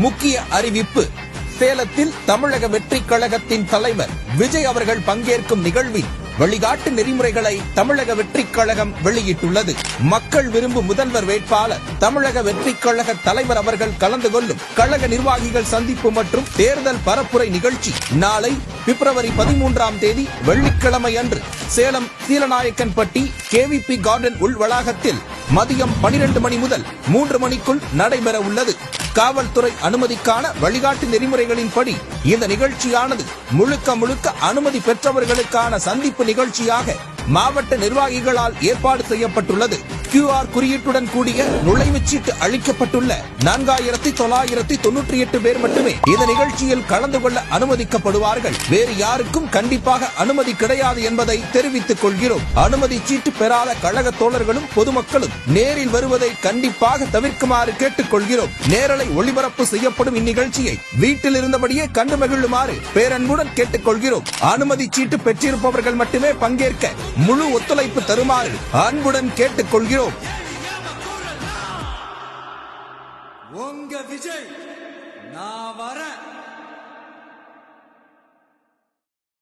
முக்கிய அறிவிப்பு. சேலத்தில் தமிழக வெற்றிக் கழகத்தின் தலைவர் விஜய் அவர்கள் பங்கேற்கும் நிகழ்வில் வழிகாட்டு நெறிமுறைகளை தமிழக வெற்றிக் கழகம் வெளியிட்டுள்ளது. மக்கள் விரும்பும் முதல்வர் வேட்பாளர் தமிழக வெற்றிக் கழக தலைவர் அவர்கள் கலந்து கொள்ளும் கழக நிர்வாகிகள் சந்திப்பு மற்றும் தேர்தல் பரப்புரை நிகழ்ச்சி நாளை பிப்ரவரி 13ஆம் தேதி வெள்ளிக்கிழமை அன்று சேலம் சீலநாயக்கன்பட்டி KVP கார்டன் உள் வளாகத்தில் மதியம் 12 மணி முதல் 3 மணிக்குள் நடைபெற உள்ளது. காவல்துறை அனுமதிக்கான வழிகாட்டு நெறிமுறைகளின்படி இந்த நிகழ்ச்சியானது முழுக்க அனுமதி பெற்றவர்களுக்கான சந்திப்பு நிகழ்ச்சியாக மாவட்ட நிர்வாகிகளால் ஏற்பாடு செய்யப்பட்டுள்ளது. QR குறியீட்டுடன் கூடிய நுழைவுச்சீட்டு அளிக்கப்பட்டுள்ள 4998 பேர் மட்டுமே இந்த நிகழ்ச்சியில் கலந்து கொள்ள அனுமதிக்கப்படுவார்கள். வேறு யாருக்கும் கண்டிப்பாக அனுமதி கிடையாது என்பதை தெரிவித்துக் கொள்கிறோம். அனுமதி சீட்டு பெறாத கழக தோழர்களும் பொதுமக்களும் நேரில் வருவதை கண்டிப்பாக தவிர்க்குமாறு கேட்டுக் கொள்கிறோம். நேரலை ஒளிபரப்பு செய்யப்படும் இந்நிகழ்ச்சியை வீட்டில் இருந்தபடியே கண்டு மகிழுமாறு பேரன்புடன் கேட்டுக் கொள்கிறோம். அனுமதி சீட்டு பெற்றிருப்பவர்கள் மட்டுமே பங்கேற்க முழு ஒத்துழைப்பு தருமாறு அன்புடன் கேட்டுக் கொள்கிறோம். உங்க விஜய் நான் வரேன்.